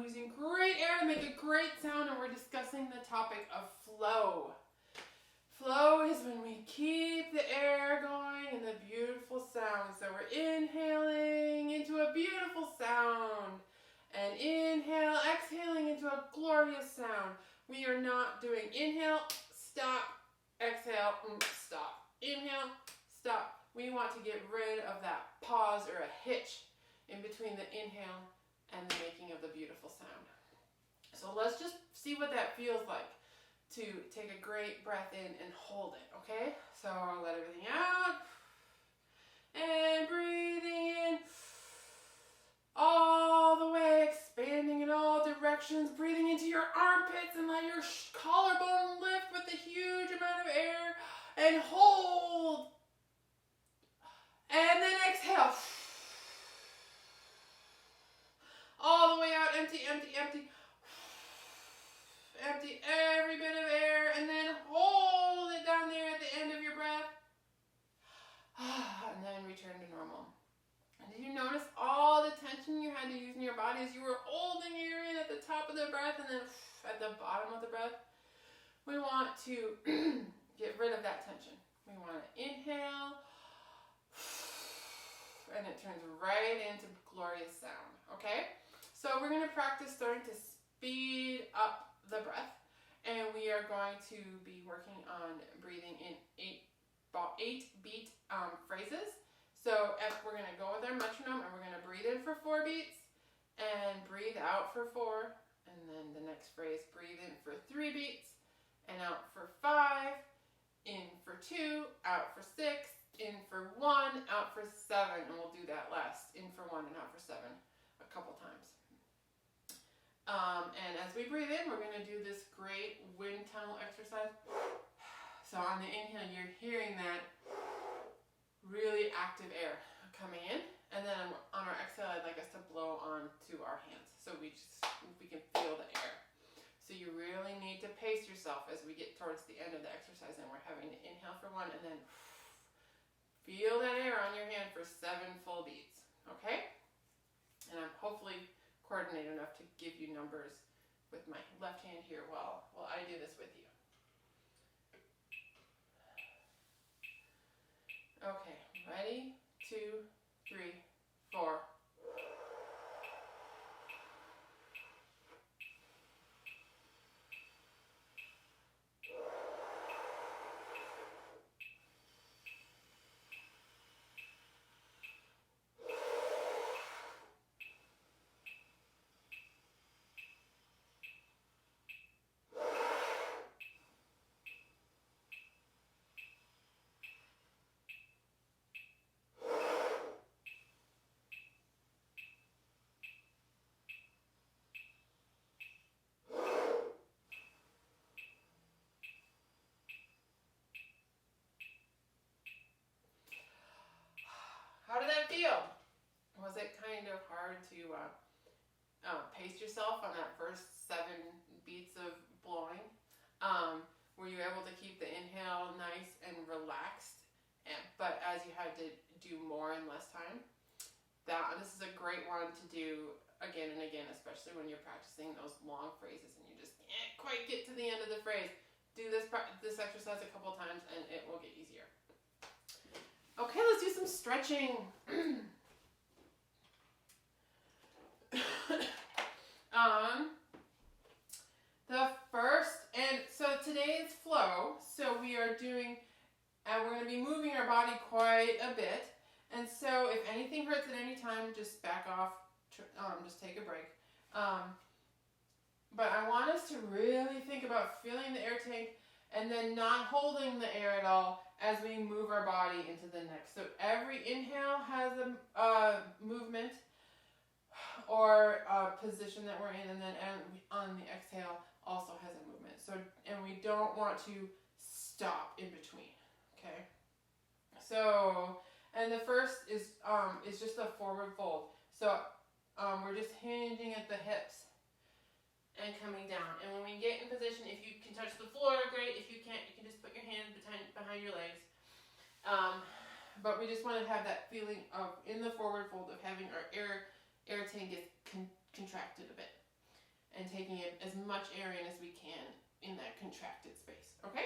using great air to make a great sound, and we're discussing the topic of flow. Flow is when we keep the air going and the beautiful sound. So we're inhaling into a beautiful sound and exhaling into a glorious sound. We are not doing inhale, stop, exhale, stop. Inhale, stop. We want to get rid of that pause or a hitch in between the inhale and the making of the beautiful sound. So let's just see what that feels like to take a great breath in and hold it, okay? So I'll let everything out. And breathing in all the way, expanding in all directions, breathing into your armpits and let your collarbone lift with a huge amount of air and hold. And then exhale. All the way out, empty, empty, empty. Empty every bit of air and then hold it down there at the end of your breath. And then return to normal. And did you notice all the tension you had to use in your body as you were holding air in at the top of the breath and then at the bottom of the breath? We want to get rid of that tension. We want to inhale and it turns right into glorious sound, okay? So we're going to practice starting to speed up the breath, and we are going to be working on breathing in eight beat phrases. So we're going to go with our metronome and we're going to breathe in for 4 beats and breathe out for 4, and then the next phrase, breathe in for 3 beats and out for 5, in for 2, out for 6, in for 1, out for 7, and we'll do that last, in for 1 and out for 7 a couple times. And as we breathe in, we're going to do this great wind tunnel exercise. So on the inhale, you're hearing that really active air coming in. And then on our exhale, I'd like us to blow onto our hands. So we can feel the air. So you really need to pace yourself as we get towards the end of the exercise. And we're having to inhale for 1 and then feel that air on your hand for 7 full beats. Okay? And I'm hopefully coordinated enough to give you numbers with my left hand here while I do this with you. Okay, ready? 2, 3, 4. How did that feel? Was it kind of hard to pace yourself on that first 7 beats of blowing? Were you able to keep the inhale nice and relaxed, but as you had to do more in less time? This is a great one to do again and again, especially when you're practicing those long phrases and you just can't quite get to the end of the phrase. Do this exercise a couple times and it will get easier. Okay, let's do some stretching. The first, and so today is flow, so we are doing, and we're going to be moving our body quite a bit, and so if anything hurts at any time, just back off, just take a break. But I want us to really think about filling the air tank and then not holding the air at all as we move our body into the next. So every inhale has a movement or a position that we're in, and then on the exhale also has a movement. So, and we don't want to stop in between, okay? So, and the first is just a forward fold. So we're just hinging at the hips and coming down. And when we get in position, if you can touch the floor, great. If you can't, you can just put your hands behind your legs. But we just want to have that feeling of, in the forward fold, of having our air tank is contracted a bit. and taking in as much air in as we can in that contracted space, okay?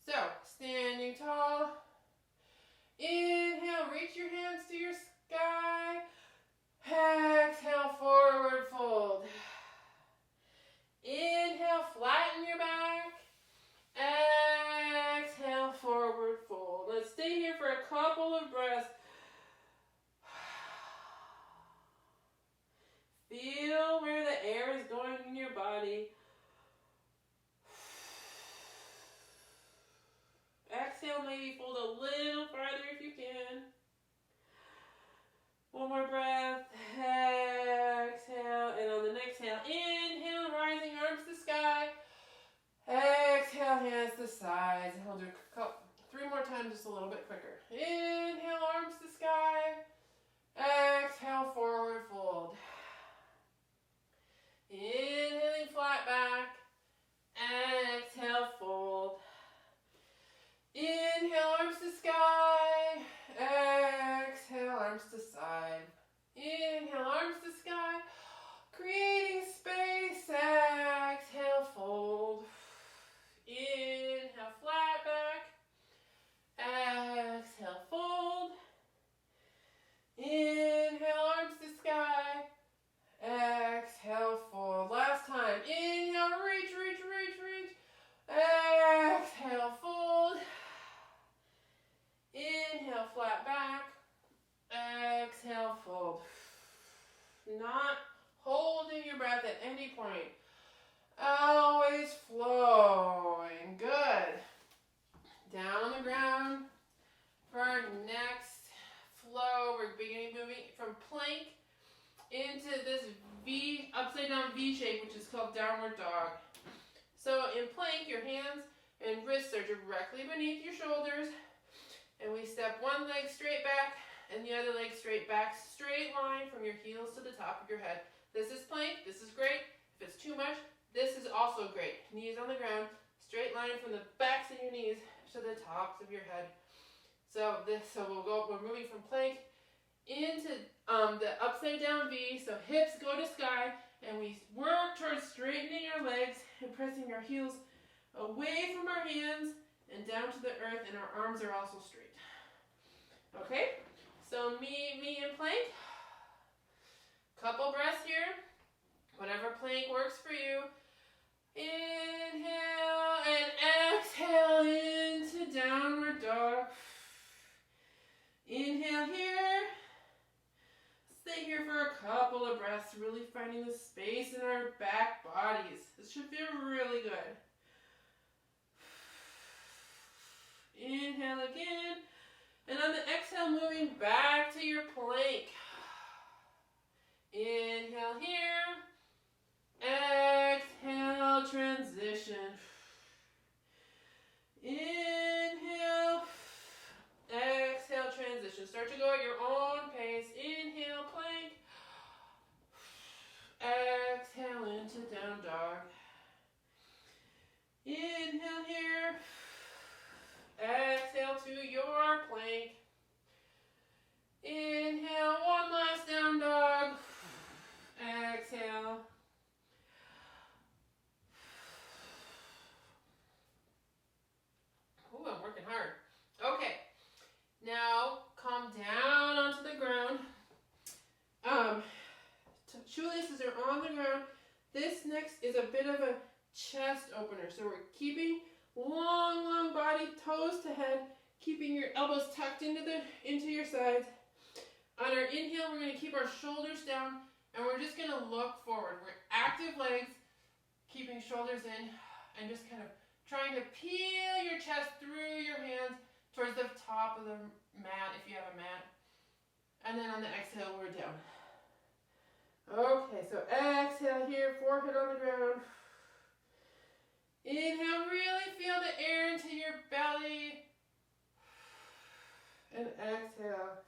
So, standing tall. Inhale, reach your hands to your sky. Exhale, forward fold. Inhale, flatten your back. Exhale, forward fold. Let's stay here for a couple of breaths. Feel where the air is going in your body. Exhale, maybe fold a little farther if you can. One more breath. Exhale. And on the next exhale, inhale, rising arms to sky. Exhale, hands to sides. And we'll do 3 more times, just a little bit quicker. Inhale, arms to sky. Exhale, forward fold. Inhaling, flat back. Exhale, fold. Inhale, arms to sky. Exhale, arms to side. Inhale, arms to sky. Creating space. Exhale, fold. Inhale, flat back. Exhale, fold. Inhale, arms to sky. Exhale, fold. Last time. Inhale, reach, reach, reach, reach. Exhale, fold. Inhale, flat back. Exhale, fold. Not holding your breath at any point. Always flowing. Good. Down on the ground for our next flow. We're beginning moving from plank into this V, upside down V shape, which is called downward dog. So in plank, your hands and wrists are directly beneath your shoulders. And we step one leg straight back and the other leg straight back. Straight line from your heels to the top of your head. This is plank. This is great. If it's too much, this is also great. Knees on the ground. Straight line from the backs of your knees to the tops of your head. So we're moving from plank into the upside down V. So hips go to sky and we work towards straightening our legs and pressing our heels away from our hands and down to the earth, and our arms are also straight. Okay? So me in plank. Couple breaths here. Whatever plank works for you. Inhale and exhale into downward dog. Inhale here. Stay here for a couple of breaths, really finding the space in our back bodies. This should feel really good. Inhale again. And on the exhale, moving back to your plank. Inhale here. Exhale, transition. Inhale. Exhale, transition. Start to go at your own pace. Inhale, plank. Exhale into down dog. Inhale here. Exhale to your plank. Inhale, one last down dog. Exhale. Ooh, I'm working hard. Okay. Now, calm down onto the ground. Shoelaces are on the ground. This next is a bit of a chest opener. So we're keeping long body, toes to head, keeping your elbows tucked into your sides. On our inhale, we're going to keep our shoulders down, and we're just going to look forward. We're active legs, keeping shoulders in, and just kind of trying to peel your chest through your hands towards the top of the mat, if you have a mat. And then on the exhale, we're down. Okay, so exhale here, forehead on the ground. Inhale, really feel the air into your belly. And exhale.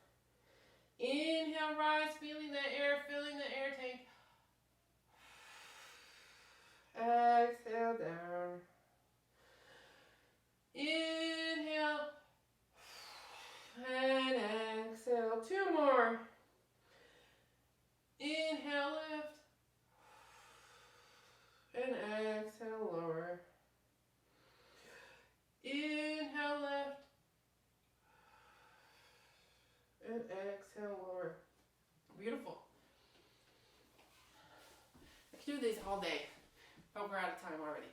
Inhale, rise, feeling the air, filling the air tank. Exhale, down. Inhale. And exhale. 2 more. Inhale, lift. and exhale, lower. Beautiful. I could do these all day, but we're out of time already.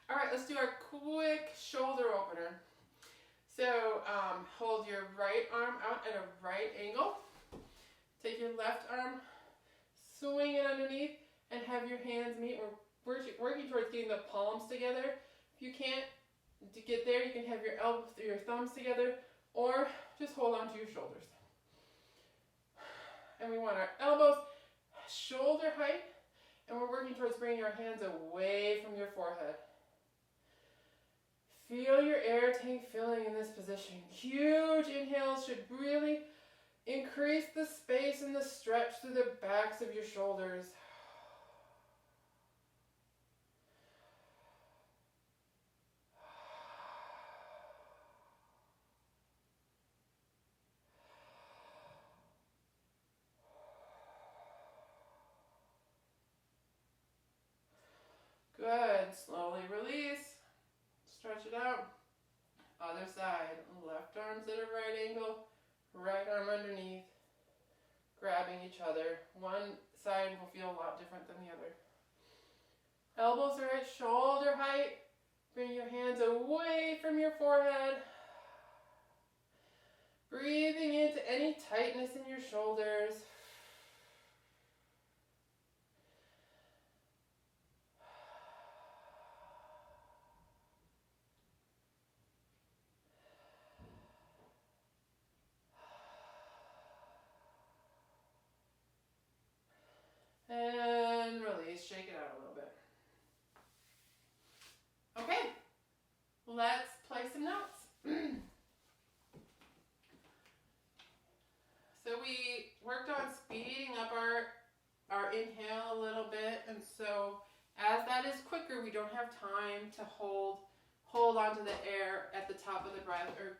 All right, let's do our quick shoulder opener. So hold your right arm out at a right angle. Take your left arm, swing it underneath, and have your hands meet. We're working towards getting the palms together. If you can't get there, you can have your thumbs together, or just hold on to your shoulders. And we want our elbows shoulder height, and we're working towards bringing our hands away from your forehead. Feel your air tank filling in this position. Huge inhales should really increase the space and the stretch through the backs of your shoulders. Good. Slowly release. Stretch it out. Other side. Left arm's at a right angle. Right arm underneath. Grabbing each other. One side will feel a lot different than the other. Elbows are at shoulder height. Bring your hands away from your forehead. Breathing into any tightness in your shoulders. And release, shake it out a little bit. Okay, let's play some notes. So we worked on speeding up our inhale a little bit, and so as that is quicker, we don't have time to hold onto the air at the top of the breath or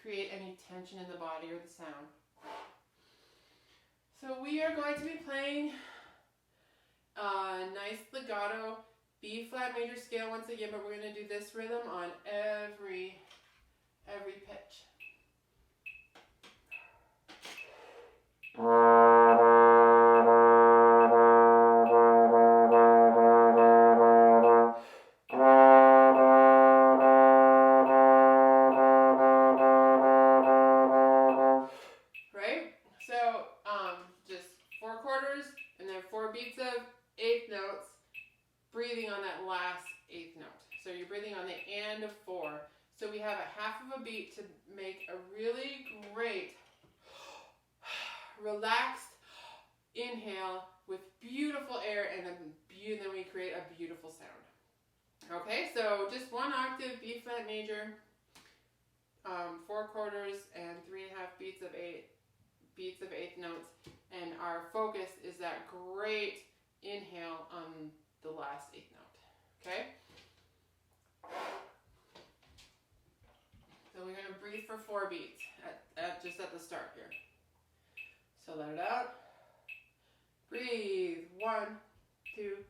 create any tension in the body or the sound. So we are going to be playing nice legato B flat major scale once again, but we're going to do this rhythm on every pitch. Right? So just 4 quarters and then 4 beats of 8th notes, breathing on that last 8th note. So you're breathing on the and of 4. So we have a half of a beat to make a really great relaxed inhale with beautiful air, and then we create a beautiful sound. Okay, so just 1 octave B flat major, 4 quarters and 3.5 beats of 8th notes, and our focus is that great inhale on the last 8th note. Okay? So we're going to breathe for 4 beats just at the start here. So let it out. Breathe. 1, 2.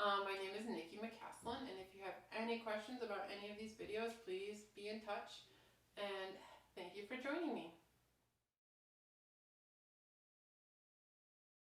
My name is Nikki McCaslin, and if you have any questions about any of these videos, please be in touch. And thank you for joining me.